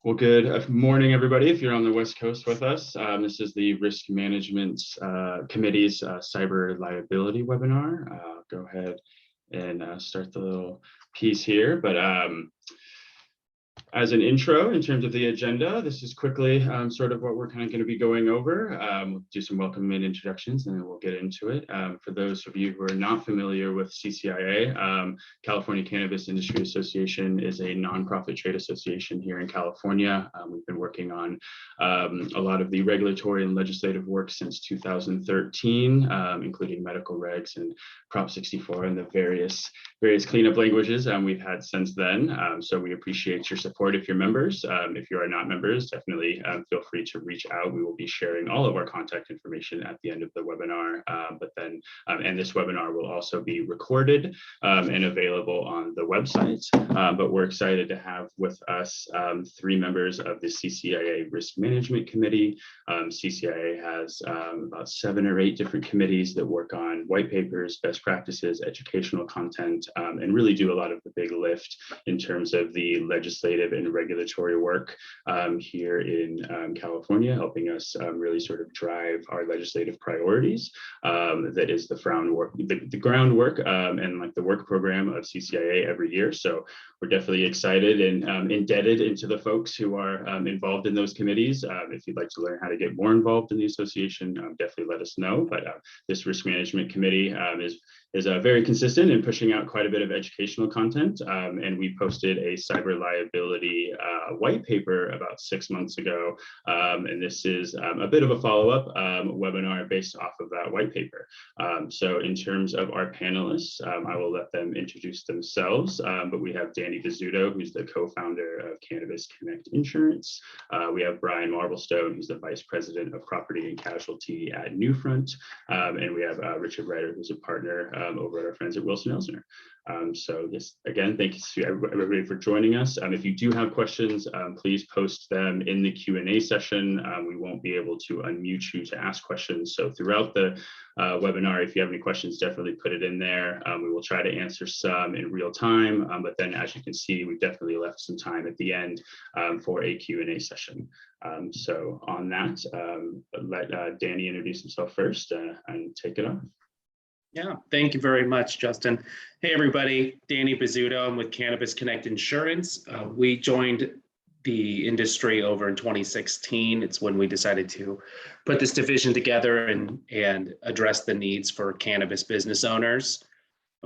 Well, good morning, everybody. If you're on the West Coast with us, this is the Risk Management Committee's Cyber Liability webinar. Go ahead and start the little piece here. But as an intro, in terms of the agenda, this is quickly sort of what we're kind of going to be going over. We'll do some welcome and introductions, and then we'll get into it. For those of you who are not familiar with CCIA, California Cannabis Industry Association is a nonprofit trade association here in California. We've been working on a lot of the regulatory and legislative work since 2013, including medical regs and Prop 64 and the various cleanup languages we've had since then. So we appreciate your support if you're members. If you are not members, definitely feel free to reach out. We will be sharing all of our contact information at the end of the webinar, and this webinar will also be recorded and available on the website. But we're excited to have with us 3 members of the CCIA Risk Management Committee. CCIA has about 7 or 8 different committees that work on white papers, best practices, educational content, and really do a lot of the big lift in terms of the legislative and regulatory work here in California, helping us really sort of drive our legislative priorities. That is the groundwork and like the work program of CCIA every year. So we're definitely excited and indebted into the folks who are involved in those committees. If you'd like to learn how to get more involved in the association, definitely let us know. But this risk management committee is very consistent in pushing out quite a bit of educational content. And we posted a cyber liability white paper about 6 months ago. And this is a bit of a follow-up webinar based off of that white paper. So in terms of our panelists, I will let them introduce themselves. But we have Danny Bizzuto, who's the co-founder of Cannabis Connect Insurance. We have Brian Marblestone, who's the vice president of property and casualty at Newfront. And we have Richard Ryder, who's a partner over at our friends at Wilson Elsner. So yes, again, thanks to everybody for joining us. If you do have questions, please post them in the Q&A session. We won't be able to unmute you to ask questions. So throughout the webinar, if you have any questions, definitely put it in there. We will try to answer some in real time, but then as you can see, we've definitely left some time at the end for a Q&A session. So on that, let Danny introduce himself first and take it on. Yeah, thank you very much, Justin. Hey, everybody, Danny Bizzuto. I'm with Cannabis Connect Insurance. We joined the industry over in 2016. It's when we decided to put this division together and address the needs for cannabis business owners.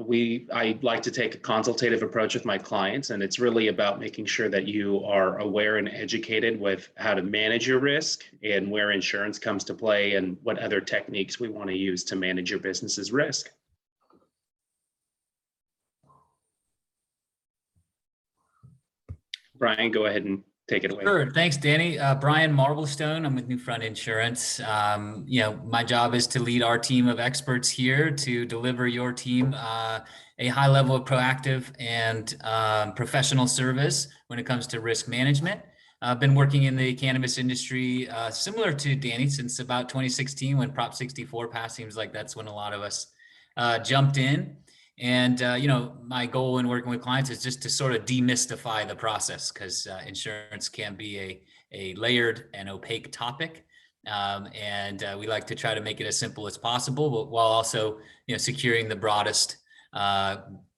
I like to take a consultative approach with my clients, and it's really about making sure that you are aware and educated with how to manage your risk and where insurance comes to play and what other techniques we want to use to manage your business's risk. Brian, go ahead and take it away. Sure. Thanks, Danny. Brian Marblestone. I'm with Newfront Insurance. My job is to lead our team of experts here to deliver your team a high level of proactive and professional service when it comes to risk management. I've been working in the cannabis industry similar to Danny since about 2016 when Prop 64 passed. Seems like that's when a lot of us jumped in. And, my goal in working with clients is just to sort of demystify the process because insurance can be a layered and opaque topic. And we like to try to make it as simple as possible, but while also, securing the broadest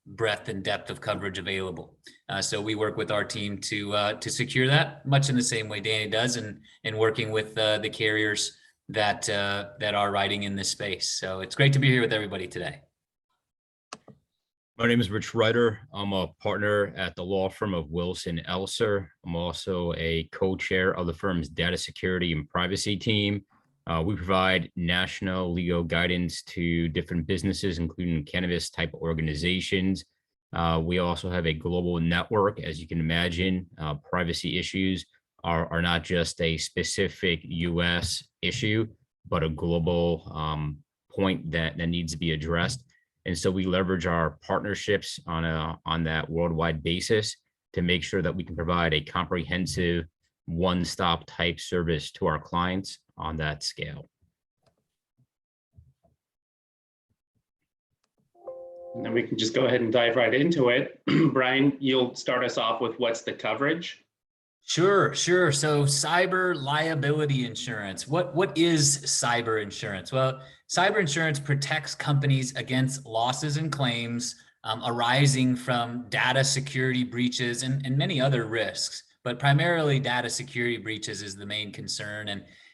breadth and depth of coverage available. So we work with our team to secure that much in the same way Danny does and working with the carriers that are writing in this space. So it's great to be here with everybody today. My name is Rich Ryder. I'm a partner at the law firm of Wilson Elsner. I'm also a co-chair of the firm's data security and privacy team. We provide national legal guidance to different businesses, including cannabis type organizations. We also have a global network. As you can imagine, privacy issues are not just a specific US issue, but a global point that needs to be addressed. And so we leverage our partnerships on that worldwide basis to make sure that we can provide a comprehensive one-stop type service to our clients on that scale. And then we can just go ahead and dive right into it. Brian, you'll start us off with what's the coverage? Sure, sure. So cyber liability insurance. What is cyber insurance? Well, cyber insurance protects companies against losses and claims arising from data security breaches and many other risks, but primarily data security breaches is the main concern.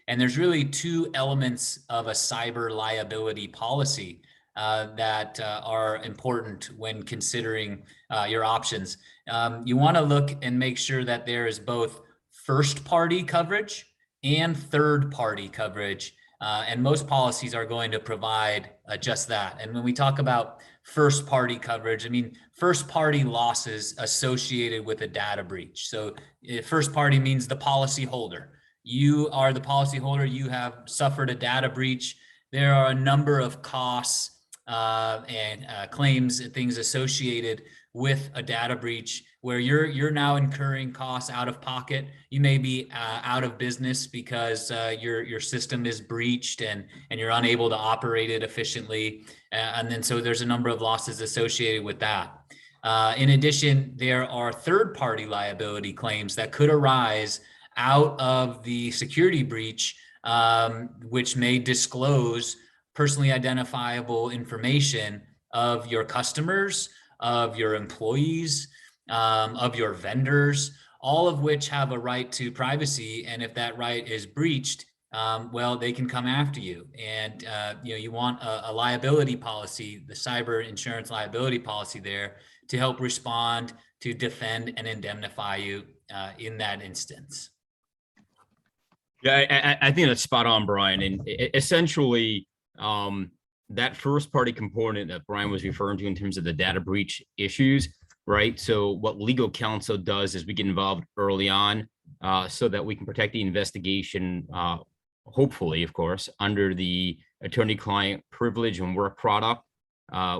And there's really two elements of a cyber liability policy that are important when considering your options. You want to look and make sure that there is both first party coverage and third party coverage. And most policies are going to provide just that. And when we talk about first party coverage, I mean, first party losses associated with a data breach. So first party means the policy holder. You are the policy holder, you have suffered a data breach. There are a number of costs and claims and things associated with a data breach where you're now incurring costs out of pocket. You may be out of business because your system is breached and you're unable to operate it efficiently. And then so there's a number of losses associated with that. In addition, there are third-party liability claims that could arise out of the security breach, which may disclose personally identifiable information of your customers, of your employees, of your vendors, all of which have a right to privacy. And if that right is breached, well, they can come after you. And you want a liability policy, the cyber insurance liability policy there to help respond, to defend and indemnify you in that instance. Yeah, I think that's spot on, Brian. And essentially, that first party component that Brian was referring to in terms of the data breach issues, right? So what legal counsel does is we get involved early on so that we can protect the investigation, hopefully, of course, under the attorney-client privilege and work product.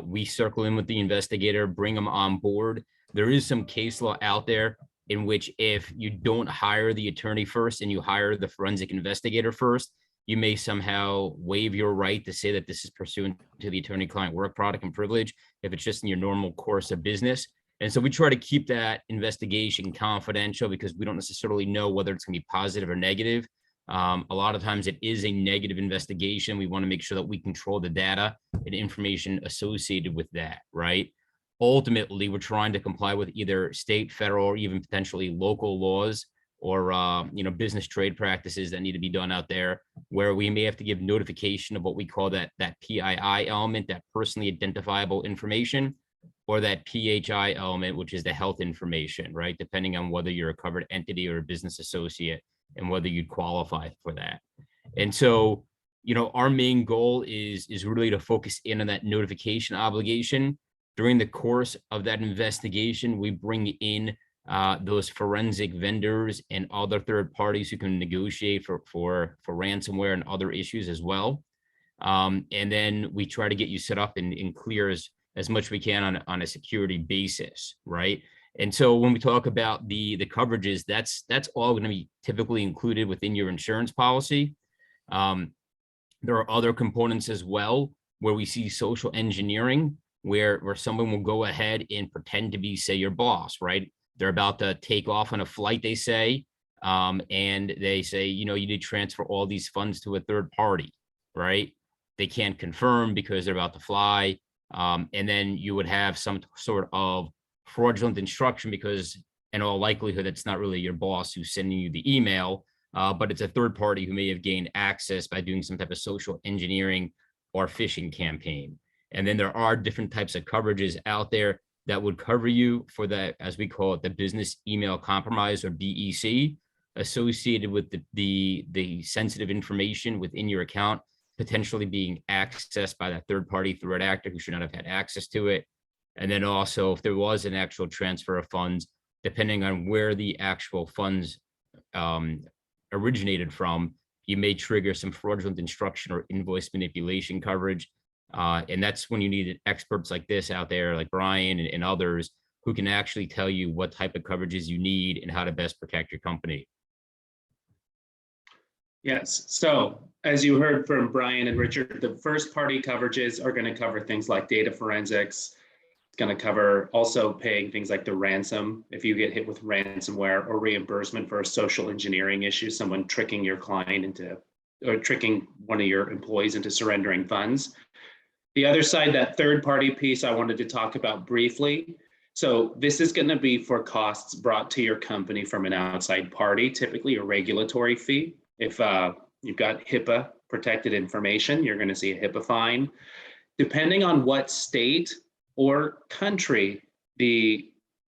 We circle in with the investigator, bring them on board. There is some case law out there in which if you don't hire the attorney first and you hire the forensic investigator first, you may somehow waive your right to say that this is pursuant to the attorney-client work product and privilege if it's just in your normal course of business. And so we try to keep that investigation confidential because we don't necessarily know whether it's going to be positive or negative. A lot of times it is a negative investigation. We want to make sure that we control the data and information associated with that, right? Ultimately, we're trying to comply with either state, federal, or even potentially local laws or business trade practices that need to be done out there, where we may have to give notification of what we call that PII element, that personally identifiable information, or that PHI element, which is the health information, right? Depending on whether you're a covered entity or a business associate and whether you'd qualify for that. And so, our main goal is really to focus in on that notification obligation. During the course of that investigation, we bring in those forensic vendors and other third parties who can negotiate for ransomware and other issues as well. And then we try to get you set up and clear as much as we can on a security basis, right? And so when we talk about the coverages, that's all going to be typically included within your insurance policy. There are other components as well where we see social engineering, where someone will go ahead and pretend to be, say, your boss, right? They're about to take off on a flight, they say, and they say, you need to transfer all these funds to a third party, right? They can't confirm because they're about to fly. And then you would have some sort of fraudulent instruction because in all likelihood, it's not really your boss who's sending you the email, but it's a third party who may have gained access by doing some type of social engineering or phishing campaign. And then there are different types of coverages out there that would cover you for that, as we call it, the business email compromise, or BEC, associated with the sensitive information within your account potentially being accessed by that third party threat actor who should not have had access to it. And then also, if there was an actual transfer of funds, depending on where the actual funds originated from, you may trigger some fraudulent instruction or invoice manipulation coverage. And that's when you need experts like this out there, like Brian and others, who can actually tell you what type of coverages you need and how to best protect your company. Yes. So as you heard from Brian and Richard, the first party coverages are going to cover things like data forensics, going to cover also paying things like the ransom if you get hit with ransomware, or reimbursement for a social engineering issue, someone tricking your client into, or tricking one of your employees into surrendering funds. The other side, that third party piece, I wanted to talk about briefly. So this is going to be for costs brought to your company from an outside party, typically a regulatory fee. If you've got HIPAA protected information, you're going to see a HIPAA fine. Depending on what state or country the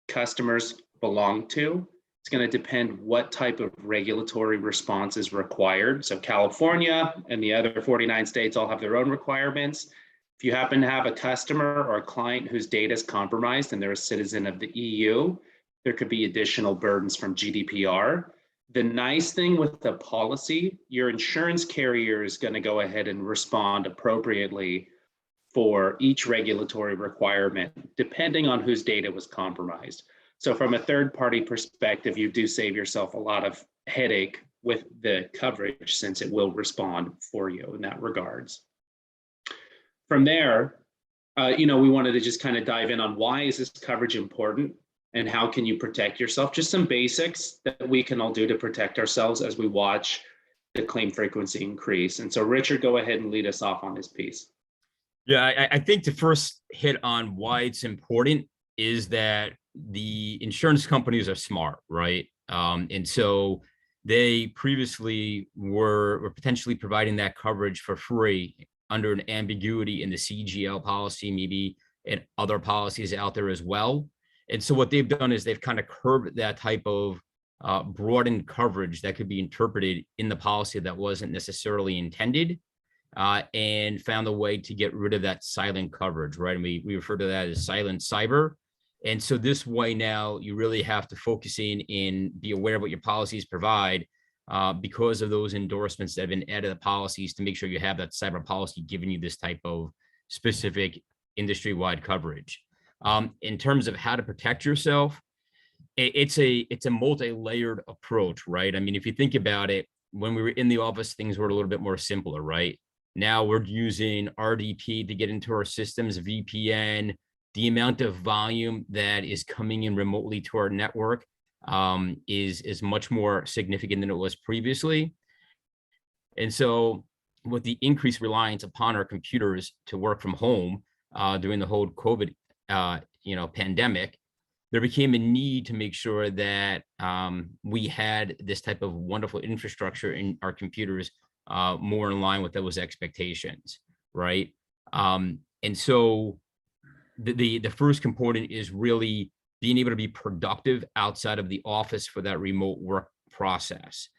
customers belong to, it's going to depend what type of regulatory response is required. So California and the other 49 states all have their own requirements. If you happen to have a customer or a client whose data is compromised and they're a citizen of the EU, there could be additional burdens from GDPR. The nice thing with the policy, your insurance carrier is going to go ahead and respond appropriately for each regulatory requirement, depending on whose data was compromised. So from a third-party perspective, you do save yourself a lot of headache with the coverage, since it will respond for you in that regards. From there, we wanted to just kind of dive in on why is this coverage important and how can you protect yourself? Just some basics that we can all do to protect ourselves as we watch the claim frequency increase. And so Richard, go ahead and lead us off on this piece. Yeah, I think the first hit on why it's important is that the insurance companies are smart, right? And so they previously were potentially providing that coverage for free under an ambiguity in the CGL policy, maybe in other policies out there as well. And so what they've done is they've kind of curbed that type of broadened coverage that could be interpreted in the policy that wasn't necessarily intended, and found a way to get rid of that silent coverage, right? And we refer to that as silent cyber. And so this way now you really have to focus in and be aware of what your policies provide, because of those endorsements that have been added to policies, to make sure you have that cyber policy giving you this type of specific industry-wide coverage. In terms of how to protect yourself, it's a multi-layered approach, right? I mean, if you think about it, when we were in the office, things were a little bit more simpler, right? Now we're using RDP to get into our systems, VPN. The amount of volume that is coming in remotely to our network is much more significant than it was previously. And so with the increased reliance upon our computers to work from home during the whole COVID pandemic, there became a need to make sure that we had this type of wonderful infrastructure in our computers more in line with those expectations, right? And so the first component is really being able to be productive outside of the office for that remote work process.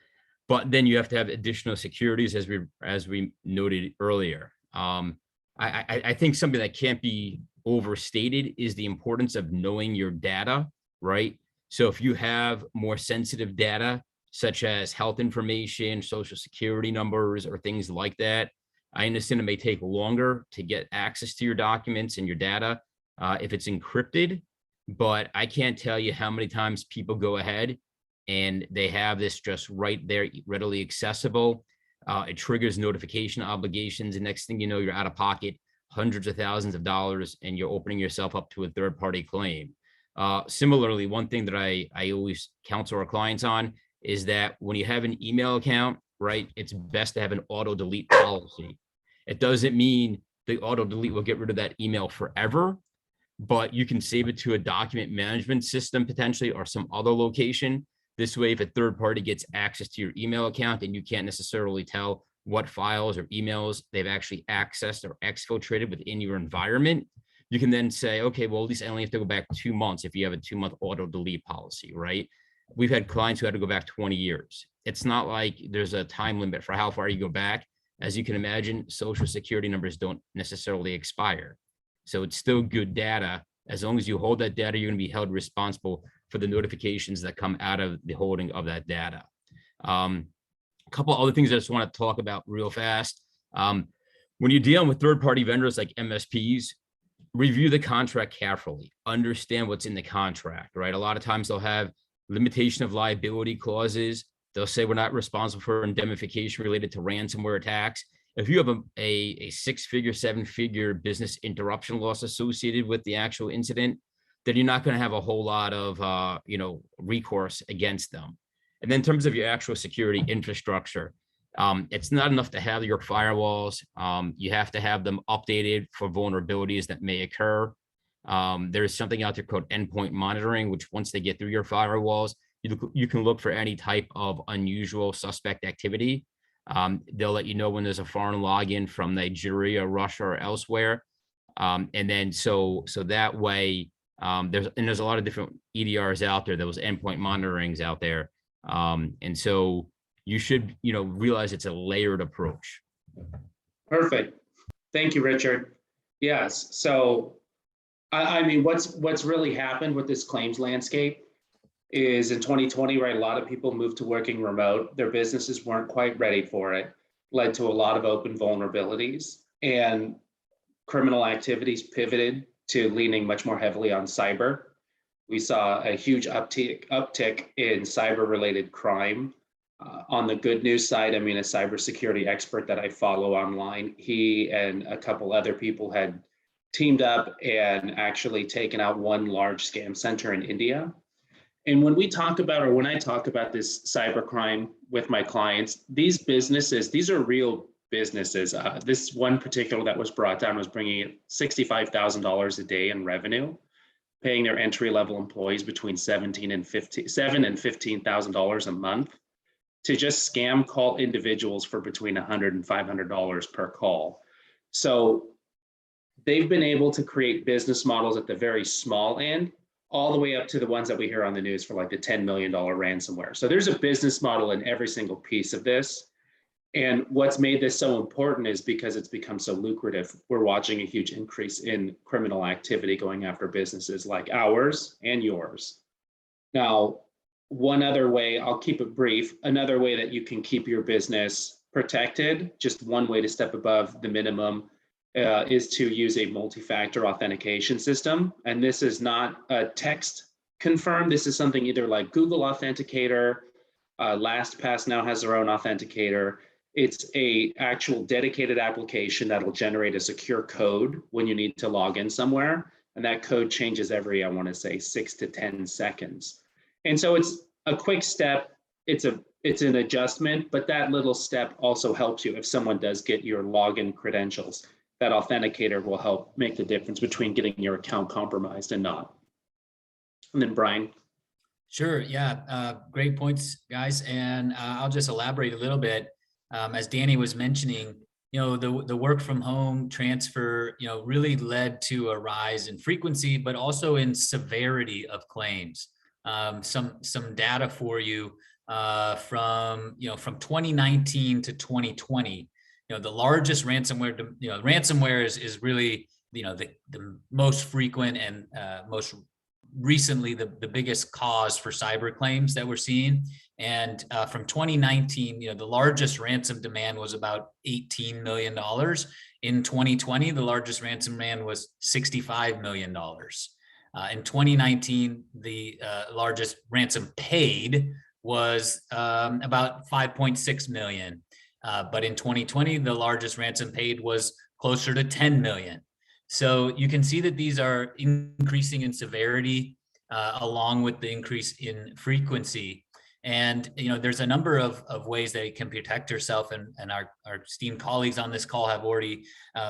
But then you have to have additional securities, as we noted earlier. I think something that can't be overstated is the importance of knowing your data, right? So if you have more sensitive data, such as health information, social security numbers, or things like that, I understand it may take longer to get access to your documents and your data if it's encrypted, but I can't tell you how many times people go ahead and they have this just right there, readily accessible. It triggers notification obligations, and next thing you know, you're out of pocket hundreds of thousands of dollars, and you're opening yourself up to a third-party claim. Similarly, one thing that I always counsel our clients on is that when you have an email account, right, it's best to have an auto delete policy. It doesn't mean the auto delete will get rid of that email forever, but you can save it to a document management system potentially, or some other location. This way, if a third party gets access to your email account and you can't necessarily tell what files or emails they've actually accessed or exfiltrated within your environment, you can then say, okay, well, at least I only have to go back 2 months if you have a 2-month auto delete policy, right? We've had clients who had to go back 20 years. It's not like there's a time limit for how far you go back. As you can imagine, social security numbers don't necessarily expire. So it's still good data. As long as you hold that data, you're going to be held responsible for the notifications that come out of the holding of that data. A couple other things I just want to talk about real fast. When you're dealing with third-party vendors like MSPs, review the contract carefully, understand what's in the contract, right? A lot of times they'll have limitation of liability clauses. They'll say we're not responsible for indemnification related to ransomware attacks. If you have a 6-figure, 7-figure business interruption loss associated with the actual incident, then you're not going to have a whole lot of recourse against them. And then in terms of your actual security infrastructure, it's not enough to have your firewalls. You have to have them updated for vulnerabilities that may occur. There's something out there called endpoint monitoring, which once they get through your firewalls, you can look for any type of unusual suspect activity. They'll let you know when there's a foreign login from Nigeria, Russia, or elsewhere. And then so that way, there's a lot of different EDRs out there, those endpoint monitorings out there. And so you should, realize it's a layered approach. Perfect. Thank you, Richard. Yes. So, I mean, what's really happened with this claims landscape is in 2020, right? A lot of people moved to working remote. Their businesses weren't quite ready for it, led to a lot of open vulnerabilities, and criminal activities pivoted to leaning much more heavily on cyber. We saw a huge uptick in cyber-related crime. On the good news side, I mean, a cybersecurity expert that I follow online, he and a couple other people had teamed up and actually taken out one large scam center in India. And when we talk about, or when I talk about this cybercrime with my clients, these businesses, these are real businesses. This one particular that was brought down was bringing in $65,000 a day in revenue, paying their entry-level employees between $7,000 and $15,000 a month to just scam call individuals for between $100 and $500 per call. So they've been able to create business models at the very small end, all the way up to the ones that we hear on the news for like the $10 million ransomware. So there's a business model in every single piece of this. And what's made this so important is because it's become so lucrative. We're watching a huge increase in criminal activity going after businesses like ours and yours. Now, one other way, I'll keep it brief, another way that you can keep your business protected, just one way to step above the minimum, is to use a multi-factor authentication system. And this is not a text confirmed. This is something either like Google Authenticator, LastPass now has their own authenticator. It's a actual dedicated application that'll generate a secure code when you need to log in somewhere. And that code changes every, I want to say, 6 to 10 seconds. And so it's a quick step. It's an adjustment, but that little step also helps you if someone does get your login credentials. That authenticator will help make the difference between getting your account compromised and not. And then Brian. Sure. Yeah. Great points, guys. And I'll just elaborate a little bit. As Danny was mentioning, the work from home transfer, really led to a rise in frequency, but also in severity of claims. Some data for you from 2019 to 2020. The largest ransomware, ransomware is really, the most frequent and most recently the biggest cause for cyber claims that we're seeing. And from 2019, the largest ransom demand was about $18 million. In 2020, the largest ransom demand was $65 million. In 2019, the largest ransom paid was about 5.6 million. But in 2020, the largest ransom paid was closer to 10 million. So you can see that these are increasing in severity along with the increase in frequency. And there's a number of ways that you can protect yourself, and our esteemed colleagues on this call have already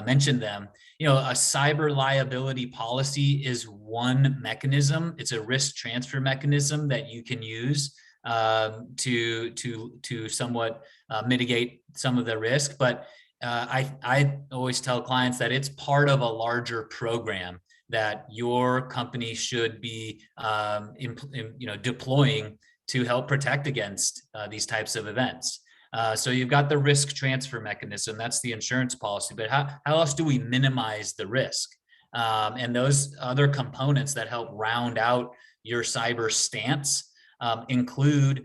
mentioned them. A cyber liability policy is one mechanism. It's a risk transfer mechanism that you can use to somewhat mitigate some of the risk. But I always tell clients that it's part of a larger program that your company should be deploying to help protect against these types of events. So you've got the risk transfer mechanism, that's the insurance policy, but how else do we minimize the risk? And those other components that help round out your cyber stance include,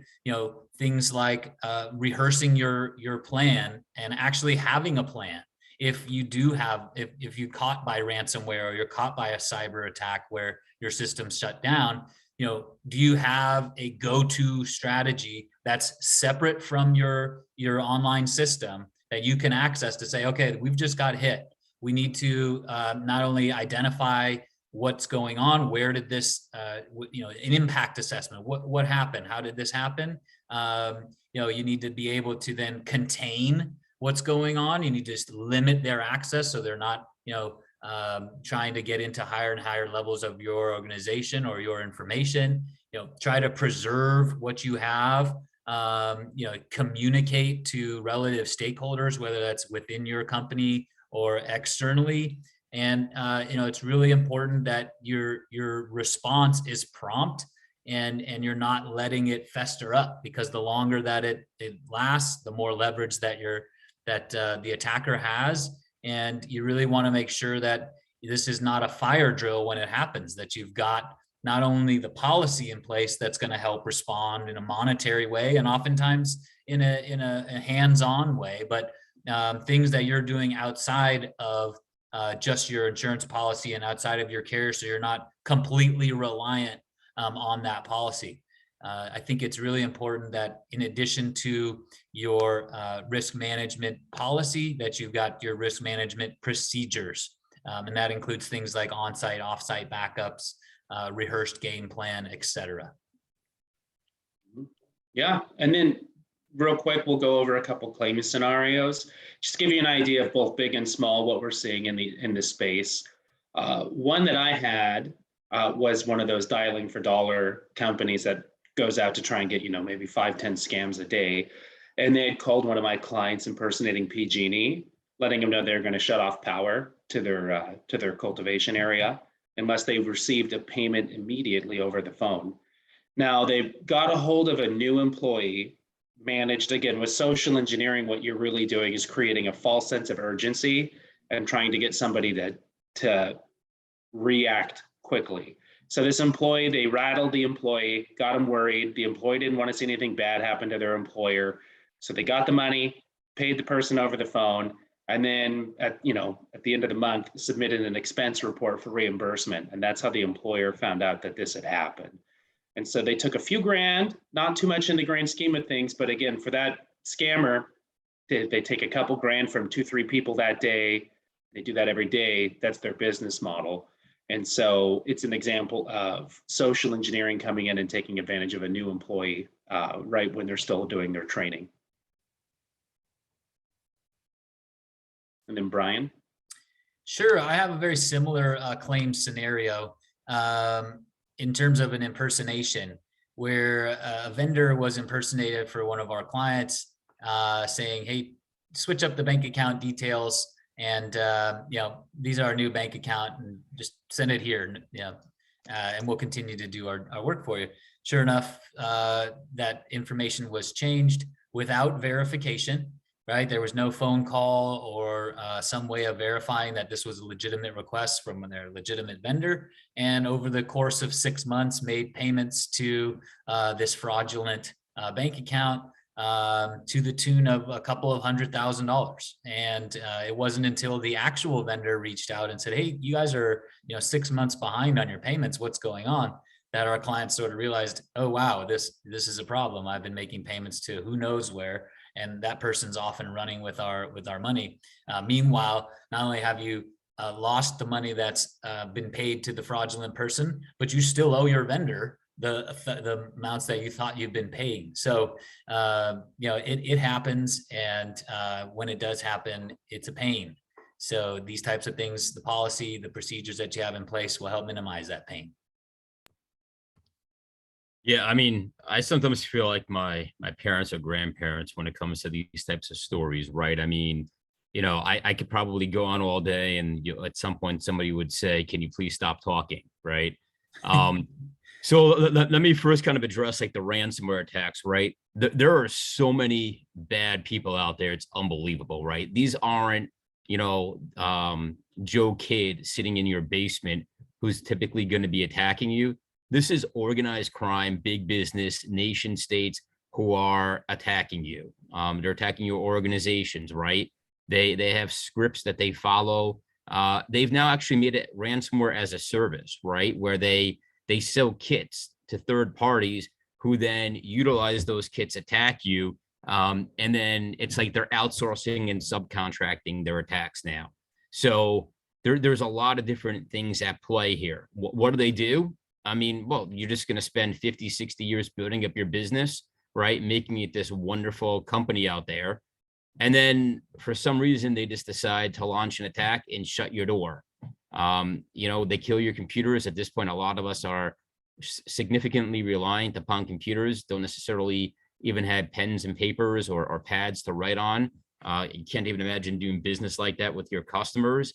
things like rehearsing your plan and actually having a plan. If you do have, if you caught by ransomware or you're caught by a cyber attack where your system's shut down, do you have a go-to strategy that's separate from your online system that you can access to say, okay, we've just got hit. We need to not only identify what's going on, where did this, an impact assessment, what happened, how did this happen? You need to be able to then contain what's going on. You need to just limit their access so they're not, trying to get into higher and higher levels of your organization or your information. Try to preserve what you have. Communicate to relative stakeholders, whether that's within your company or externally. And it's really important that your response is prompt and you're not letting it fester up, because the longer that it lasts, the more leverage that the attacker has. And you really want to make sure that this is not a fire drill when it happens, that you've got not only the policy in place that's going to help respond in a monetary way, and oftentimes in a hands-on way, but things that you're doing outside of just your insurance policy and outside of your carrier, so you're not completely reliant on that policy. I think it's really important that in addition to your risk management policy, that you've got your risk management procedures. And that includes things like on-site, off-site backups, rehearsed game plan, etc. Yeah, and then real quick, we'll go over a couple claim scenarios, just to give you an idea of both big and small, what we're seeing in the space. One that I had was one of those dialing for dollar companies that goes out to try and get, maybe 5-10 scams a day. And they had called one of my clients impersonating PG&E, letting them know they're going to shut off power to their cultivation area unless they received a payment immediately over the phone. Now, they've got a hold of a new employee, managed, again, with social engineering. What you're really doing is creating a false sense of urgency and trying to get somebody to react quickly. So this employee, they rattled the employee, got him worried. The employee didn't want to see anything bad happen to their employer. So they got the money, paid the person over the phone, and then at the end of the month, submitted an expense report for reimbursement. And that's how the employer found out that this had happened. And so they took a few grand, not too much in the grand scheme of things, but again, for that scammer, they take a couple grand from 2-3 people that day. They do that every day. That's their business model. And so it's an example of social engineering coming in and taking advantage of a new employee right when they're still doing their training. And then Brian. Sure, I have a very similar claim scenario in terms of an impersonation, where a vendor was impersonated for one of our clients, saying, "Hey, switch up the bank account details, and these are our new bank account, and just send it here, and we'll continue to do our work for you." Sure enough, that information was changed without verification. Right, there was no phone call or some way of verifying that this was a legitimate request from their legitimate vendor. And over the course of 6 months, made payments to this fraudulent bank account to the tune of a couple of $100,000. And it wasn't until the actual vendor reached out and said, "Hey, you guys are 6 months behind on your payments. What's going on?" that our clients sort of realized, "Oh wow, this is a problem. I've been making payments to who knows where." And that person's often running with our money. Meanwhile, not only have you lost the money that's been paid to the fraudulent person, but you still owe your vendor the amounts that you thought you've been paying. So it happens, and when it does happen, it's a pain. So these types of things, the policy, the procedures that you have in place will help minimize that pain. Yeah, I mean, I sometimes feel like my parents or grandparents when it comes to these types of stories, right? I mean, I could probably go on all day, and at some point somebody would say, "Can you please stop talking?" Right? So let me first kind of address like the ransomware attacks, right? There are so many bad people out there; it's unbelievable, right? These aren't, Joe Kid sitting in your basement who's typically going to be attacking you. This is organized crime, big business, nation states who are attacking you. They're attacking your organizations, right? They have scripts that they follow. They've now actually made it ransomware as a service, right? Where they sell kits to third parties who then utilize those kits, attack you, And then it's like they're outsourcing and subcontracting their attacks now. So there's a lot of different things at play here. What do they do? I mean, well, you're just going to spend 50, 60 years building up your business, right? Making it this wonderful company out there. And then for some reason, they just decide to launch an attack and shut your door. They kill your computers. At this point, a lot of us are significantly reliant upon computers, don't necessarily even have pens and papers or pads to write on. You can't even imagine doing business like that with your customers.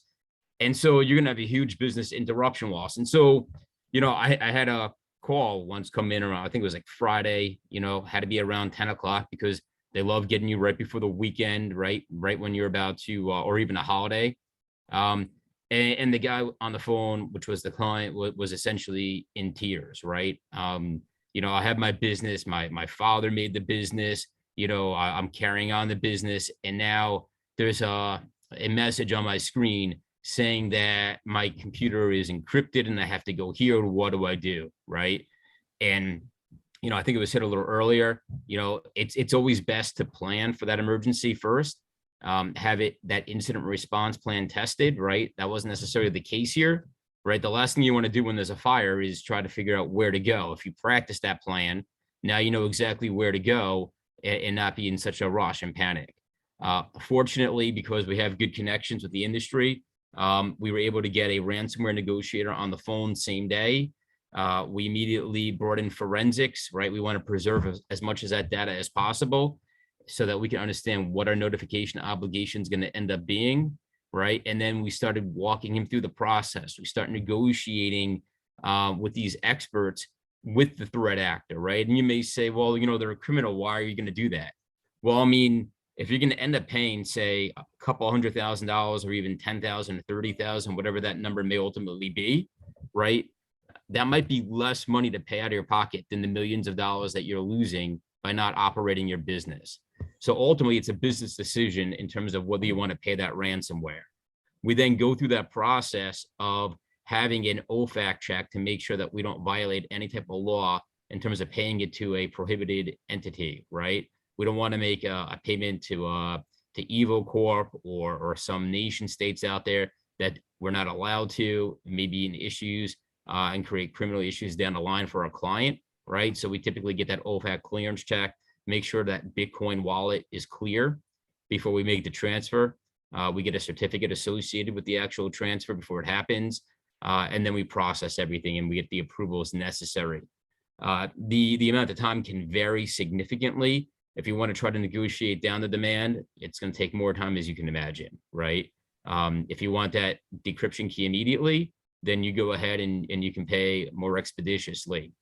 And so you're going to have a huge business interruption loss. And so, I had a call once come in around, I think it was like Friday, had to be around 10 o'clock because they love getting you right before the weekend, right when you're about to, or even a holiday. And the guy on the phone, which was the client, was essentially in tears, right? I have my business, my father made the business, I'm carrying on the business. And now there's a message on my screen saying that my computer is encrypted and I have to go here. What do I do? Right. And, I think it was hit a little earlier, it's always best to plan for that emergency first. Have that incident response plan tested, right? That wasn't necessarily the case here, right? The last thing you want to do when there's a fire is try to figure out where to go. If you practice that plan, now you know exactly where to go and not be in such a rush and panic. Fortunately, because we have good connections with the industry, we were able to get a ransomware negotiator on the phone same day. We immediately brought in forensics, right? We want to preserve as much of that data as possible so that we can understand what our notification obligation is going to end up being, right? And then we started walking him through the process. We start negotiating with these experts with the threat actor, right? And you may say, well, they're a criminal. Why are you going to do that? Well, I mean, if you're going to end up paying, say, a couple $100,000 or even 10,000 or 30,000, whatever that number may ultimately be, right? That might be less money to pay out of your pocket than the millions of dollars that you're losing by not operating your business. So ultimately, it's a business decision in terms of whether you want to pay that ransomware. We then go through that process of having an OFAC check to make sure that we don't violate any type of law in terms of paying it to a prohibited entity, right? We don't want to make a payment to Evo Corp or some nation states out there that we're not allowed to, maybe in issues and create criminal issues down the line for our client, right? So we typically get that OFAC clearance check, make sure that Bitcoin wallet is clear before we make the transfer. We get a certificate associated with the actual transfer before it happens. And then we process everything and we get the approvals necessary. The amount of time can vary significantly. If you want to try to negotiate down the demand, it's going to take more time, as you can imagine, right? If you want that decryption key immediately, then you go ahead and you can pay more expeditiously.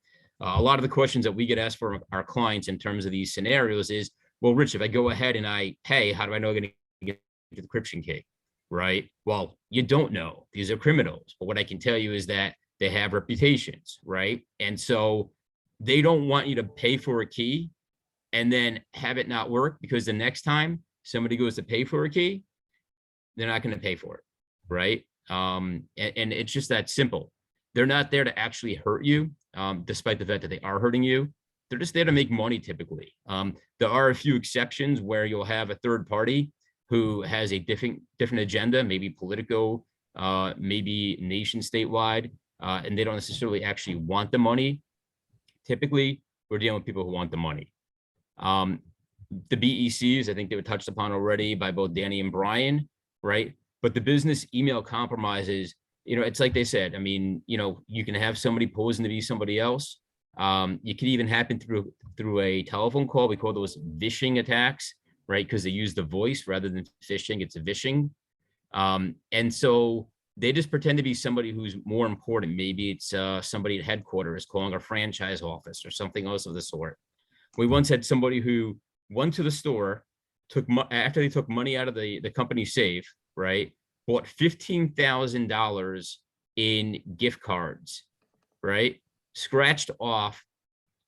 A lot of the questions that we get asked from our clients in terms of these scenarios is, well, Rich, if I go ahead and I pay, how do I know I'm going to get the decryption key, right? Well, you don't know. These are criminals. But what I can tell you is that they have reputations, right? And so they don't want you to pay for a key and then have it not work, because the next time somebody goes to pay for a key, they're not going to pay for it, right? And it's just that simple. They're not there to actually hurt you, despite the fact that they are hurting you. They're just there to make money typically. There are a few exceptions where you'll have a third party who has a different agenda, maybe political, maybe nation statewide, and they don't necessarily actually want the money. Typically, we're dealing with people who want the money. The BECs, I think they were touched upon already by both Danny and Brian, right? But the business email compromises, it's like they said, I mean, you can have somebody posing to be somebody else. It can even happen through a telephone call. We call those vishing attacks, right? Because they use the voice rather than phishing, it's a vishing. And so they just pretend to be somebody who's more important. Maybe it's somebody at headquarters calling a franchise office or something else of the sort. We once had somebody who went to the store, after they took money out of the company safe, right? Bought $15,000 in gift cards, right? Scratched off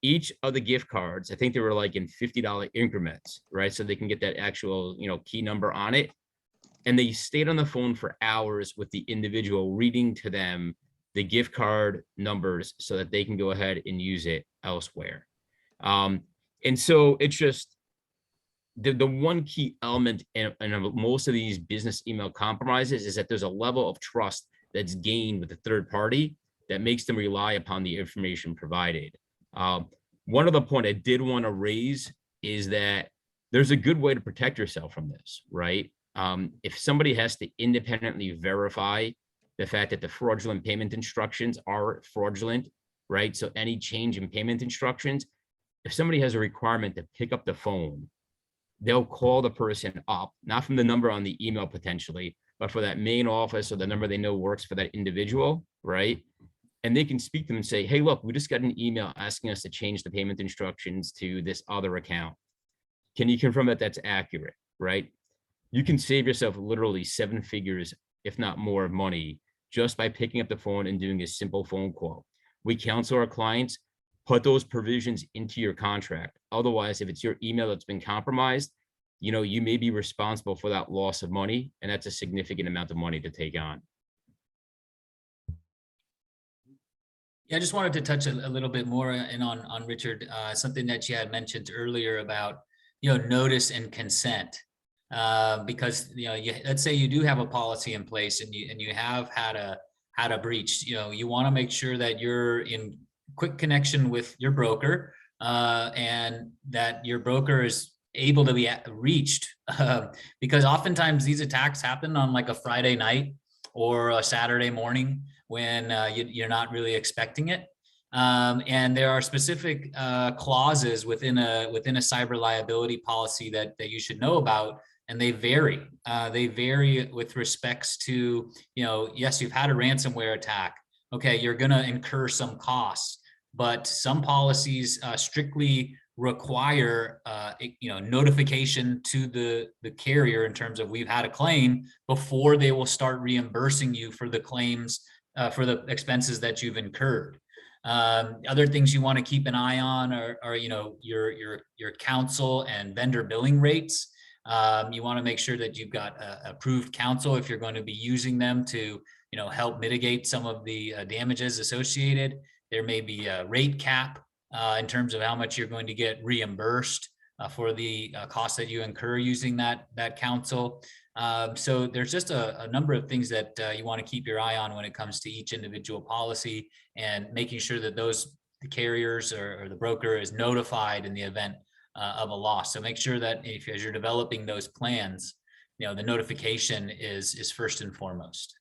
each of the gift cards. I think they were like in $50 increments, right? So they can get that actual, key number on it. And they stayed on the phone for hours with the individual, reading to them the gift card numbers so that they can go ahead and use it elsewhere. And so it's just, the one key element in most of these business email compromises is that there's a level of trust that's gained with the third party that makes them rely upon the information provided. One other point I did want to raise is that there's a good way to protect yourself from this, right? If somebody has to independently verify the fact that the fraudulent payment instructions are fraudulent, right? So any change in payment instructions, if somebody has a requirement to pick up the phone, they'll call the person up, not from the number on the email potentially, but for that main office or the number they know works for that individual, right? And they can speak to them and say, hey, look, we just got an email asking us to change the payment instructions to this other account. Can you confirm that that's accurate, right? You can save yourself literally 7 figures, if not more, of money just by picking up the phone and doing a simple phone call. We counsel our clients, put those provisions into your contract. Otherwise, if it's your email that's been compromised, you may be responsible for that loss of money, and that's a significant amount of money to take on. Yeah, I just wanted to touch a little bit more on Richard, something that you had mentioned earlier about, notice and consent. Because, let's say you do have a policy in place and you have had a breach, you want to make sure that you're in quick connection with your broker, and that your broker is able to be reached, because oftentimes these attacks happen on like a Friday night or a Saturday morning when you're not really expecting it. And there are specific clauses within a cyber liability policy that you should know about, and they vary. They vary with respects to, yes, you've had a ransomware attack. Okay, you're going to incur some costs, but some policies strictly require notification to the carrier in terms of we've had a claim before they will start reimbursing you for the claims, for the expenses that you've incurred. Other things you want to keep an eye on are your counsel and vendor billing rates. You want to make sure that you've got approved counsel if you're going to be using them to help mitigate some of the damages associated. There may be a rate cap in terms of how much you're going to get reimbursed for the costs that you incur using that counsel. So there's just a number of things that you want to keep your eye on when it comes to each individual policy, and making sure that the carriers or the broker is notified in the event of a loss. So make sure that as you're developing those plans, the notification is first and foremost.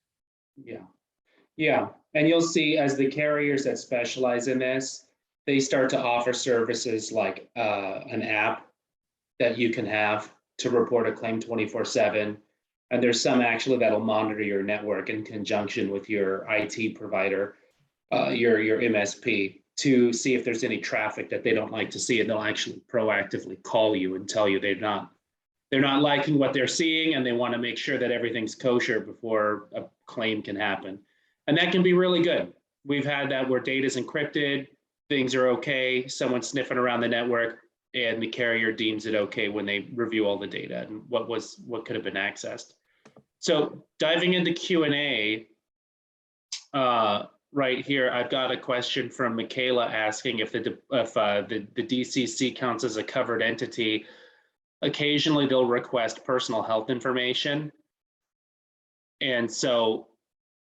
Yeah. And you'll see as the carriers that specialize in this, they start to offer services like an app that you can have to report a claim 24/7. And there's some actually that'll monitor your network in conjunction with your IT provider, your MSP, to see if there's any traffic that they don't like to see. And they'll actually proactively call you and tell you they're not liking what they're seeing, and they want to make sure that everything's kosher before a claim can happen. And that can be really good. We've had that where data's encrypted, things are okay, someone's sniffing around the network, and the carrier deems it okay when they review all the data and what could have been accessed. So diving into Q&A, right here, I've got a question from Michaela asking if the DCC counts as a covered entity. Occasionally they'll request personal health information. And so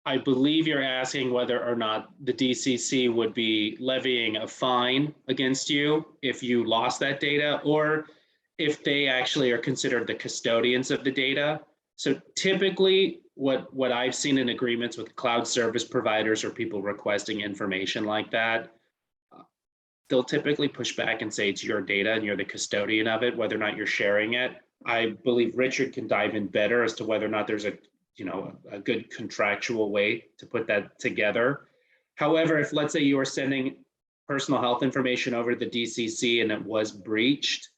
I believe you're asking whether or not the DCC would be levying a fine against you if you lost that data, or if they actually are considered the custodians of the data. So typically what I've seen in agreements with cloud service providers or people requesting information like that, they'll typically push back and say it's your data and you're the custodian of it, whether or not you're sharing it. I believe Richard can dive in better as to whether or not there's a good contractual way to put that together. However, if let's say you are sending personal health information over to the DCC and it was breached,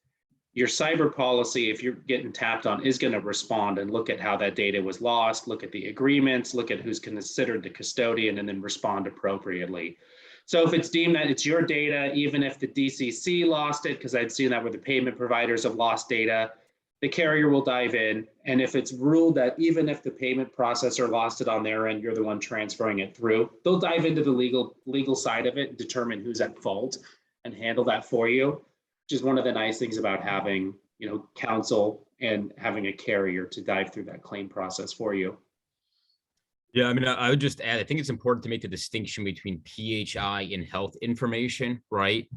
your cyber policy, if you're getting tapped on, is going to respond and look at how that data was lost, look at the agreements, look at who's considered the custodian, and then respond appropriately. So if it's deemed that it's your data, even if the DCC lost it, because I've seen that where the payment providers have lost data, the carrier will dive in. And if it's ruled that even if the payment processor lost it on their end, you're the one transferring it through, they'll dive into the legal side of it and determine who's at fault and handle that for you, which is one of the nice things about having counsel and having a carrier to dive through that claim process for you. Yeah, I mean, I would just add, I think it's important to make the distinction between PHI and health information, right?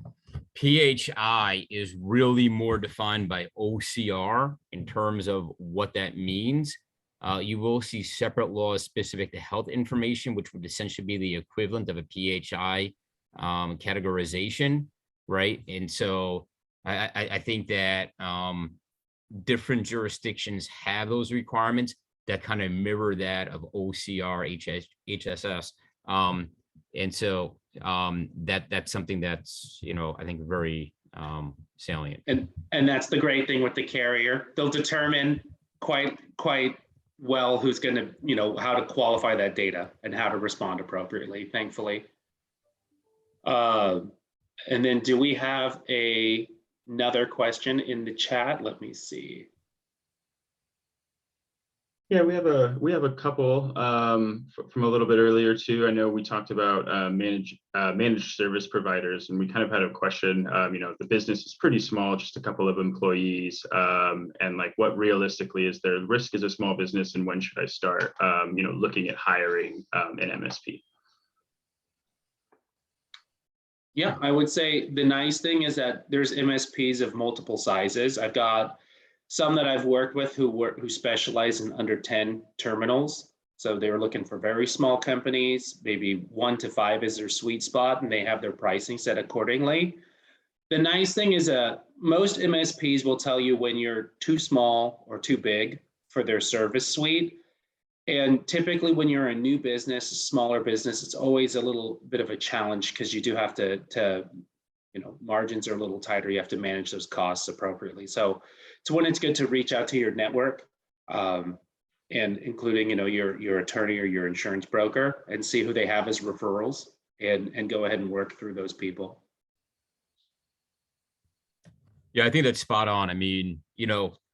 PHI is really more defined by OCR in terms of what that means. You will see separate laws specific to health information, which would essentially be the equivalent of a PHI categorization, right? And so I think that different jurisdictions have those requirements that kind of mirror that of OCR, HSS. And so that's something that's, I think very salient. And that's the great thing with the carrier. They'll determine quite well who's going to, how to qualify that data and how to respond appropriately, thankfully. And then do we have another question in the chat? Let me see. Yeah, we have a couple from a little bit earlier too. I know we talked about managed service providers, and we kind of had a question. The business is pretty small, just a couple of employees, and like, what realistically is their risk as a small business, and when should I start, looking at hiring an MSP? Yeah, I would say the nice thing is that there's MSPs of multiple sizes. I've got some that I've worked with who specialize in under 10 terminals. So they were looking for very small companies, maybe 1 to 5 is their sweet spot, and they have their pricing set accordingly. The nice thing is most MSPs will tell you when you're too small or too big for their service suite. And typically when you're a new business, a smaller business, it's always a little bit of a challenge because you do have to margins are a little tighter. You have to manage those costs appropriately. So it's when it's good to reach out to your network, and including, your attorney or your insurance broker, and see who they have as referrals, and go ahead and work through those people. Yeah, I think that's spot on. I mean,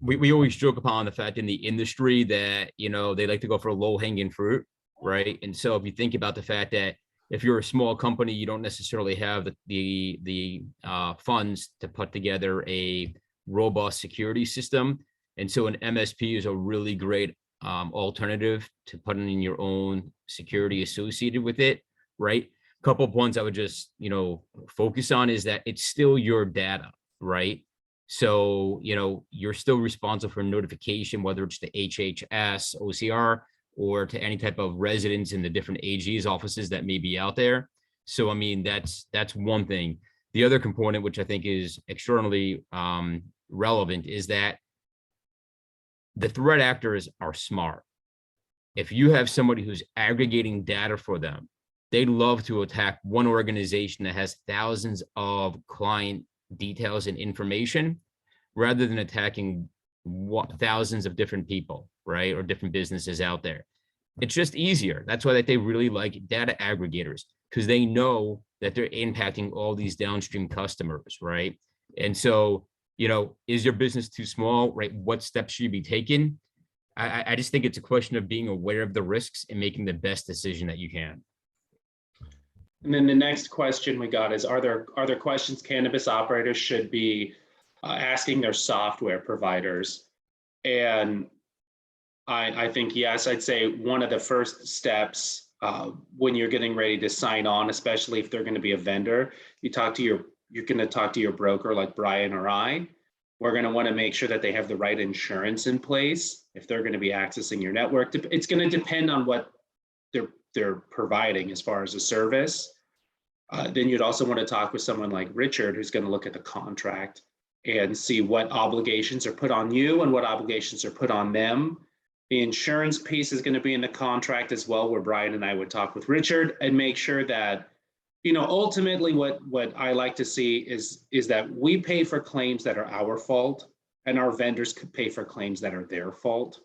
we always joke upon the fact in the industry that, they like to go for low hanging fruit, right? And so if you think about the fact that if you're a small company, you don't necessarily have the funds to put together a robust security system. And so an MSP is a really great alternative to putting in your own security associated with it, right? A couple of points I would just, focus on is that it's still your data, right? So, you're still responsible for notification, whether it's to HHS, OCR, or to any type of residents in the different AG's offices that may be out there. So, I mean, that's one thing. The other component, which I think is extraordinarily relevant, is that the threat actors are smart. If you have somebody who's aggregating data for them, they'd love to attack one organization that has thousands of client details and information rather than attacking thousands of different people, right? Or different businesses out there. It's just easier. That's why they really like data aggregators, because they know that they're impacting all these downstream customers, right? And so, is your business too small, right? What steps should be taken? I just think it's a question of being aware of the risks and making the best decision that you can. And then the next question we got is, are there questions cannabis operators should be asking their software providers? And I think, yes, I'd say one of the first steps when you're getting ready to sign on, especially if they're going to be a vendor, you're going to talk to your broker like Brian or I. We're going to want to make sure that they have the right insurance in place if they're going to be accessing your network. It's going to depend on what they're providing as far as a service. Then you'd also want to talk with someone like Richard, who's going to look at the contract and see what obligations are put on you and what obligations are put on them. The insurance piece is going to be in the contract as well, where Brian and I would talk with Richard and make sure that, ultimately what I like to see is that we pay for claims that are our fault, and our vendors could pay for claims that are their fault.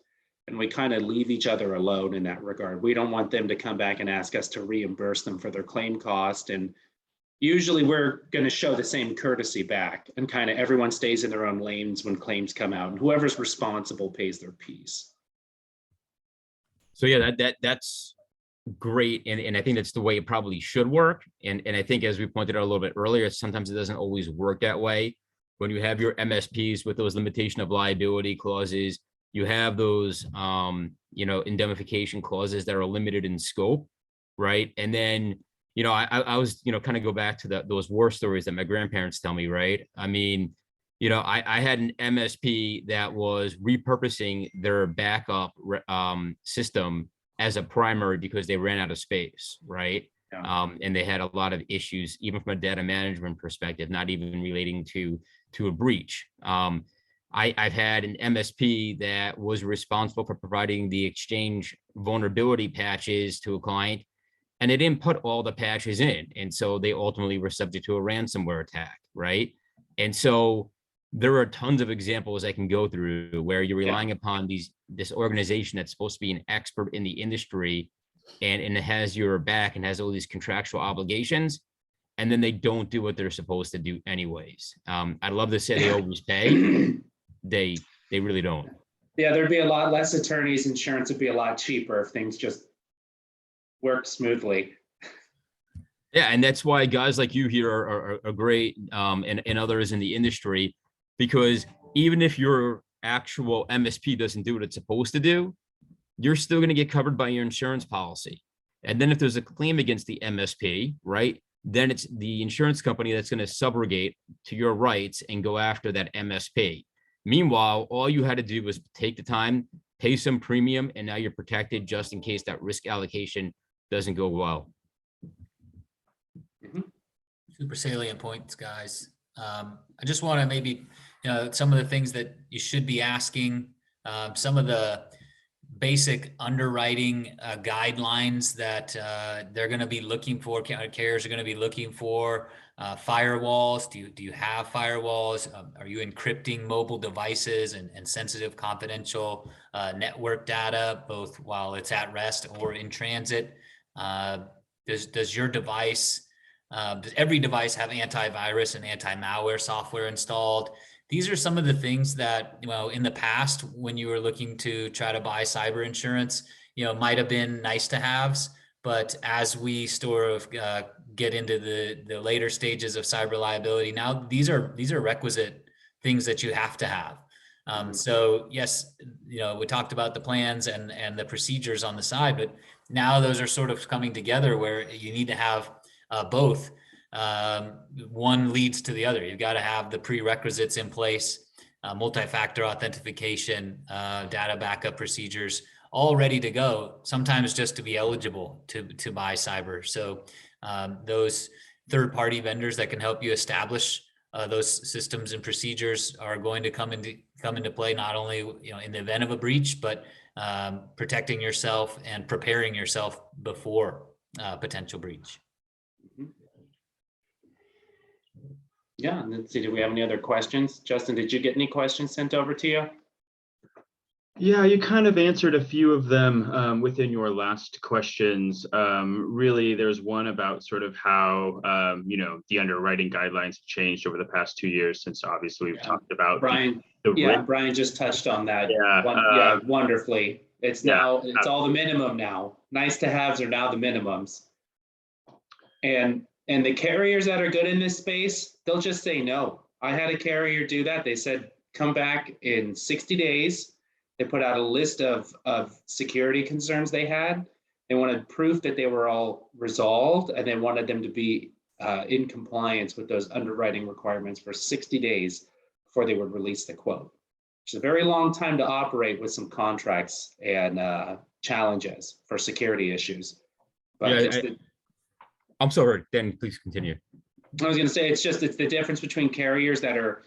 And we kind of leave each other alone in that regard. We don't want them to come back and ask us to reimburse them for their claim cost. And usually we're going to show the same courtesy back, and kind of everyone stays in their own lanes when claims come out, and whoever's responsible pays their piece. So yeah, that's great. And I think that's the way it probably should work. And I think, as we pointed out a little bit earlier, sometimes it doesn't always work that way. when you have your MSPs with those limitation of liability clauses, you have those, indemnification clauses that are limited in scope, right? And then, I was, kind of go back to those war stories that my grandparents tell me, right? I mean, I had an MSP that was repurposing their backup system as a primary because they ran out of space, right? Yeah. And they had a lot of issues, even from a data management perspective, not even relating to a breach. I've had an MSP that was responsible for providing the Exchange vulnerability patches to a client, and they didn't put all the patches in. And so they ultimately were subject to a ransomware attack, right? And so there are tons of examples I can go through where you're relying upon this organization that's supposed to be an expert in the industry, and it has your back and has all these contractual obligations, and then they don't do what they're supposed to do anyways. I'd love to say they always pay. They really don't. Yeah, there'd be a lot less attorneys. Insurance would be a lot cheaper if things just worked smoothly. Yeah, and that's why guys like you here are great, and others in the industry, because even if your actual MSP doesn't do what it's supposed to do, you're still going to get covered by your insurance policy. And then if there's a claim against the MSP, right, then it's the insurance company that's going to subrogate to your rights and go after that MSP. Meanwhile, all you had to do was take the time, pay some premium, and now you're protected just in case that risk allocation doesn't go well. Super salient points, guys. I just want to maybe, some of the things that you should be asking, some of the basic underwriting guidelines that they're going to be looking for, carriers are going to be looking for. Firewalls, do you have firewalls? Are you encrypting mobile devices and sensitive confidential network data, both while it's at rest or in transit? Does your device, does every device have antivirus and anti-malware software installed? These are some of the things that, in the past, when you were looking to try to buy cyber insurance, might have been nice to haves. But as we sort of get into the later stages of cyber liability, now these are requisite things that you have to have. So yes, we talked about the plans and the procedures on the side, but now those are sort of coming together where you need to have both. One leads to the other. You've got to have the prerequisites in place, multi-factor authentication, data backup procedures, all ready to go, sometimes just to be eligible to buy cyber. So those third-party vendors that can help you establish those systems and procedures are going to come into play, not only in the event of a breach, but protecting yourself and preparing yourself before potential breach. Yeah, and let's see, do we have any other questions? Justin, did you get any questions sent over to you? Yeah, you kind of answered a few of them within your last questions. Really, there's one about sort of how, the underwriting guidelines have changed over the past 2 years, since obviously we've talked about Brian. Brian just touched on that. Wonderfully. It's now, it's all the minimum now. Nice to haves are now the minimums. And the carriers that are good in this space, they'll just say no. I had a carrier do that. They said, come back in 60 days. They put out a list of security concerns they had. They wanted proof that they were all resolved, and they wanted them to be in compliance with those underwriting requirements for 60 days before they would release the quote. It's a very long time to operate with some contracts and challenges for security issues. But I'm sorry, Dan, please continue. I was going to say, it's the difference between carriers that are,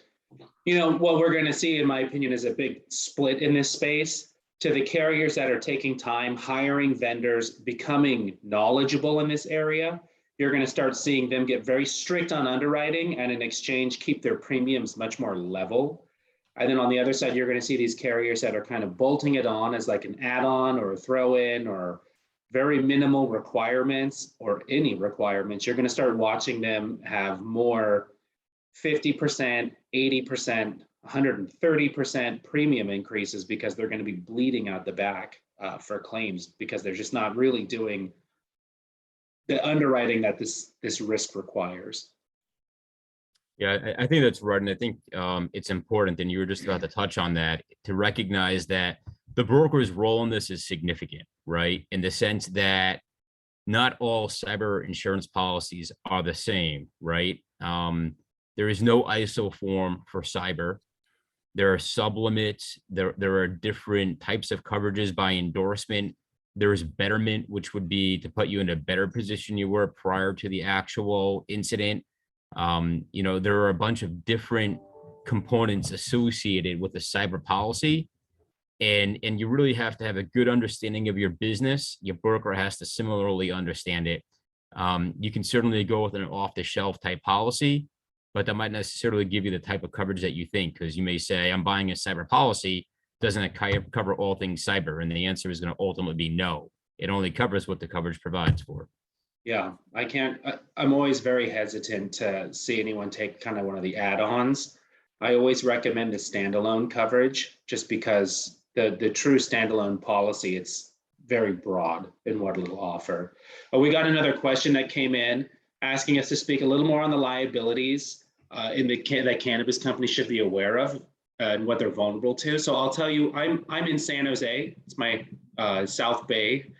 what we're going to see, in my opinion, is a big split in this space, to the carriers that are taking time, hiring vendors, becoming knowledgeable in this area. You're going to start seeing them get very strict on underwriting, and in exchange, keep their premiums much more level. And then on the other side, you're going to see these carriers that are kind of bolting it on as like an add-on or a throw-in or very minimal requirements or any requirements. You're going to start watching them have more 50%, 80%, 130% premium increases, because they're going to be bleeding out the back for claims, because they're just not really doing the underwriting that this risk requires. Yeah, I think that's right. And I think it's important, and you were just about to touch on that, to recognize that the broker's role in this is significant, right? In the sense that not all cyber insurance policies are the same, right? There is no ISO form for cyber. There are sublimits. There are different types of coverages by endorsement. There is betterment, which would be to put you in a better position you were prior to the actual incident. There are a bunch of different components associated with the cyber policy. And you really have to have a good understanding of your business. Your broker has to similarly understand it. You can certainly go with an off-the-shelf type policy, but that might necessarily give you the type of coverage that you think, because you may say, I'm buying a cyber policy. Doesn't it cover all things cyber? And the answer is going to ultimately be no. It only covers what the coverage provides for. Yeah, I'm always very hesitant to see anyone take kind of one of the add-ons. I always recommend a standalone coverage, just because the true standalone policy, it's very broad in what it'll offer. We got another question that came in asking us to speak a little more on the liabilities that cannabis companies should be aware of and what they're vulnerable to. So I'll tell you, I'm in San Jose. It's my South Bay.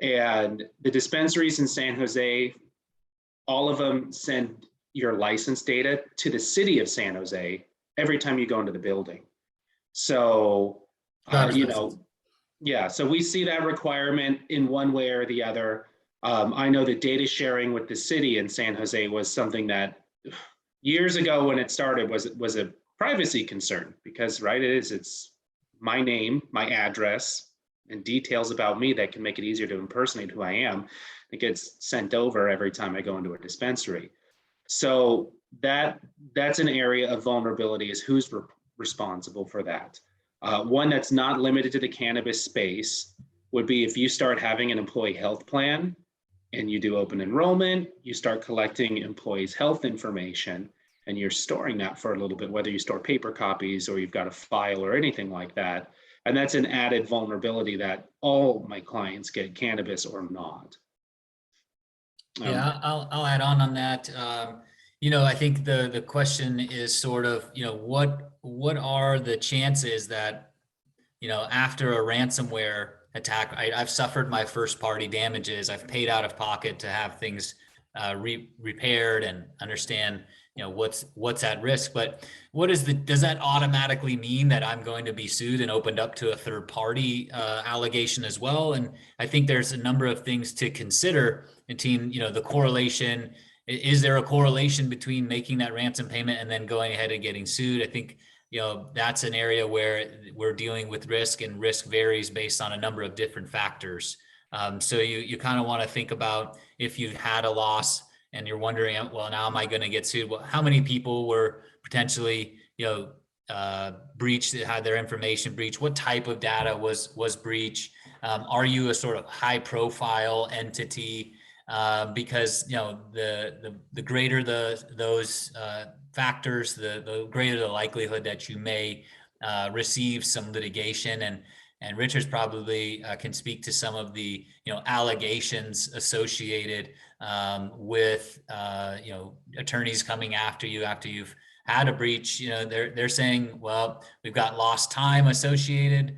And the dispensaries in San Jose, all of them send your license data to the city of San Jose every time you go into the building. So, so we see that requirement in one way or the other. I know that data sharing with the city in San Jose was something that years ago when it started was a privacy concern, because it's my name, my address, and details about me that can make it easier to impersonate who I am. It gets sent over every time I go into a dispensary. So that's an area of vulnerability, is who's responsible for that. One that's not limited to the cannabis space would be if you start having an employee health plan and you do open enrollment, you start collecting employees' health information, and you're storing that for a little bit, whether you store paper copies or you've got a file or anything like that. And that's an added vulnerability that all my clients get, cannabis or not. Yeah, I'll add on that. I think the question is sort of, what are the chances that, after a ransomware attack, I've suffered my first party damages. I've paid out of pocket to have things repaired and understand, what's at risk. But does that automatically mean that I'm going to be sued and opened up to a third party allegation as well? And I think there's a number of things to consider between, the correlation. Is there a correlation between making that ransom payment and then going ahead and getting sued? I think, that's an area where we're dealing with risk, and risk varies based on a number of different factors. So you kind of want to think about, if you had a loss and you're wondering, well, now am I going to get sued? Well, how many people were potentially, breached, that had their information breached? What type of data was breached? Are you a sort of high profile entity? Because the greater those factors, the greater the likelihood that you may receive some litigation. And Richard's probably can speak to some of the allegations associated with attorneys coming after you after you've had a breach. They're saying, well, we've got lost time associated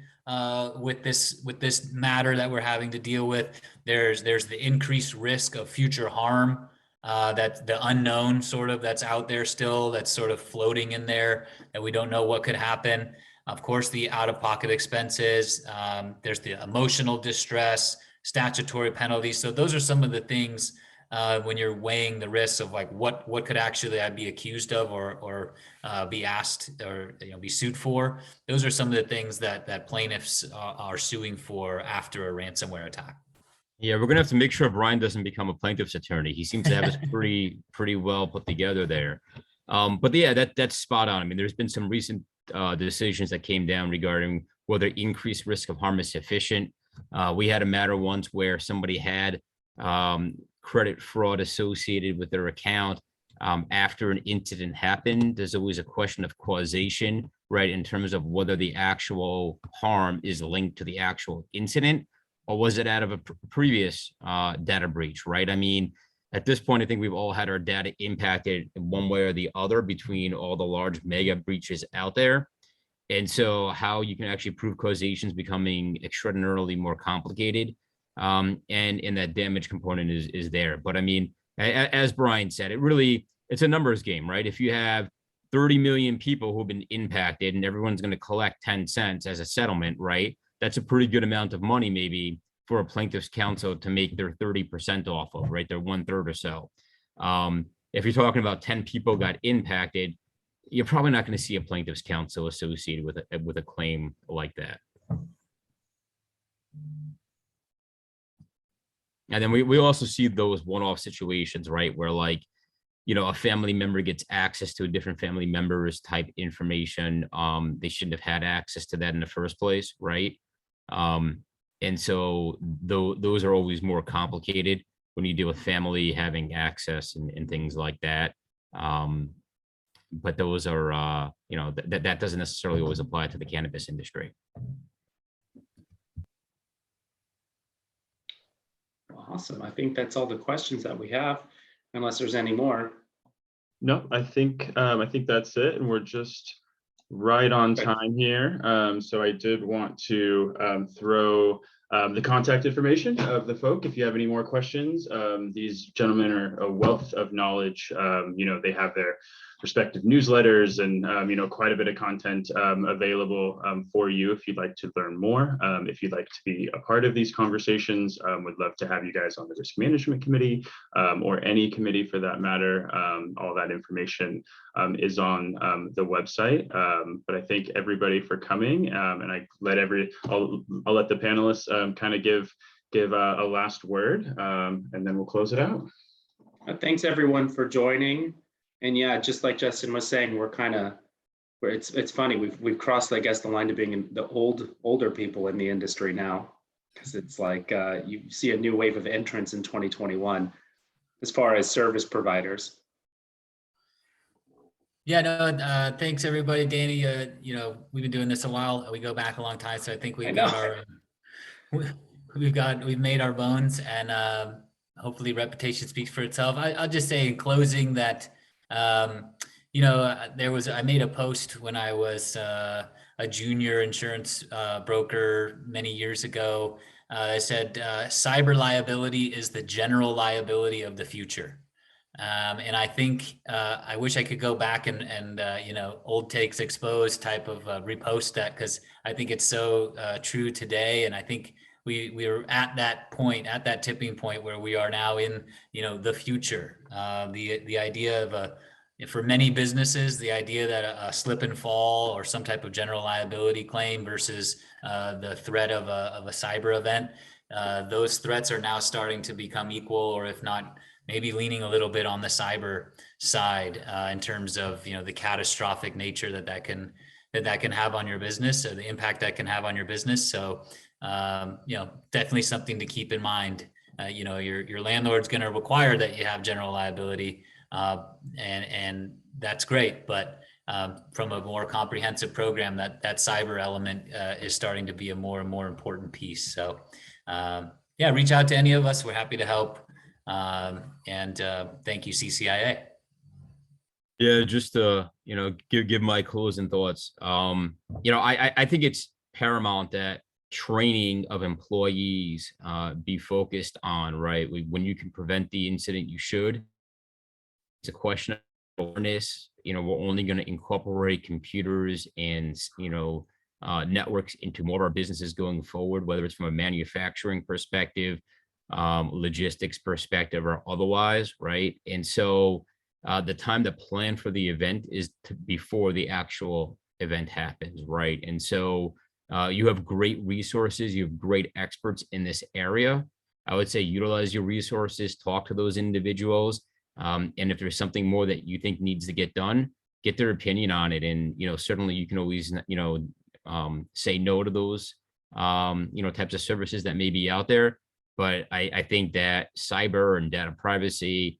with this matter that we're having to deal with. There's the increased risk of future harm, that the unknown sort of that's out there still, that's sort of floating in there, that we don't know what could happen. Of course, the out-of-pocket expenses, there's the emotional distress, statutory penalties. So those are some of the things when you're weighing the risks of like what could actually I be accused of or be asked or be sued for. Those are some of the things that plaintiffs are suing for after a ransomware attack. Yeah, we're gonna have to make sure Brian doesn't become a plaintiff's attorney. He seems to have us pretty well put together there. But yeah, that's spot on. I mean, there's been some recent decisions that came down regarding whether increased risk of harm is sufficient. We had a matter once where somebody had credit fraud associated with their account after an incident happened. There's always a question of causation, right, in terms of whether the actual harm is linked to the actual incident, or was it out of a previous data breach, right? I mean, at this point, I think we've all had our data impacted in one way or the other between all the large mega breaches out there. And so how you can actually prove causation is becoming extraordinarily more complicated. And that damage component is there. But I mean, as Brian said, it's a numbers game, right? If you have 30 million people who've been impacted and everyone's going to collect 10 cents as a settlement, right? That's a pretty good amount of money maybe for a plaintiff's counsel to make their 30% off of, right? Their 1/3 or so. If you're talking about 10 people got impacted, you're probably not going to see a plaintiff's counsel associated with a claim like that. And then we also see those one-off situations, right? Where like, a family member gets access to a different family member's type information. They shouldn't have had access to that in the first place, right? And so those are always more complicated when you deal with family having access and things like that. But those are, that doesn't necessarily always apply to the cannabis industry. Awesome. I think that's all the questions that we have, unless there's any more. No, I think that's it, and we're just right on time here. So I did want to throw the contact information of the folk. If you have any more questions, these gentlemen are a wealth of knowledge. They have their respective newsletters and quite a bit of content available for you if you'd like to learn more. If you'd like to be a part of these conversations, would love to have you guys on the risk management committee or any committee for that matter. All that information is on the website. But I thank everybody for coming, and I'll let the panelists kind of give a last word, and then we'll close it out. Thanks everyone for joining. And yeah, just like Justin was saying, it's funny, we've crossed, I guess, the line to being the older people in the industry now, because it's like you see a new wave of entrants in 2021 as far as service providers. Yeah, no, thanks everybody. Danny, we've been doing this a while. We go back a long time, so I think we've made our bones, and hopefully reputation speaks for itself. I'll just say in closing that I made a post when I was a junior insurance broker many years ago. I said cyber liability is the general liability of the future. And I think I wish I could go back and old takes exposed type of repost that, because I think it's so true today. And I think we're at that point, at that tipping point where we are now in the future. The idea of for many businesses, the idea that a slip and fall or some type of general liability claim versus the threat of a cyber event, those threats are now starting to become equal, or if not, maybe leaning a little bit on the cyber side in terms of the catastrophic nature that can have on your business, or the impact that can have on your business. So definitely something to keep in mind. Your landlord's going to require that you have general liability, and that's great, but from a more comprehensive program, that cyber element is starting to be a more and more important piece. So reach out to any of us. We're happy to help. And thank you, CCIA. Yeah, just to give my closing thoughts. I think it's paramount that training of employees be focused on, right? When you can prevent the incident, you should. It's a question of awareness. We're only going to incorporate computers and networks into more of our businesses going forward, whether it's from a manufacturing perspective, logistics perspective, or otherwise, right? And so the time to plan for the event is before the actual event happens, right? And so you have great resources, you have great experts in this area. I would say utilize your resources, talk to those individuals, and if there's something more that you think needs to get done, get their opinion on it. And certainly you can always say no to those types of services that may be out there. But I think that cyber and data privacy,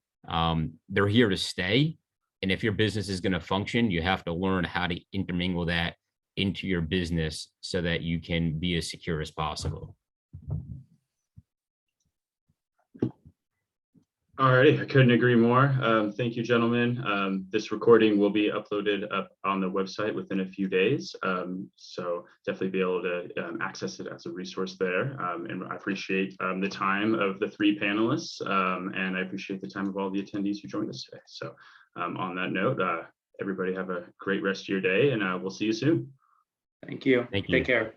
they're here to stay. And if your business is going to function, you have to learn how to intermingle that into your business so that you can be as secure as possible. Alrighty, I couldn't agree more. Thank you, gentlemen. This recording will be uploaded up on the website within a few days. So definitely be able to access it as a resource there. And I appreciate the time of the three panelists, and I appreciate the time of all the attendees who joined us today. So on that note, everybody have a great rest of your day, and we'll see you soon. Thank you. Thank you. Take care.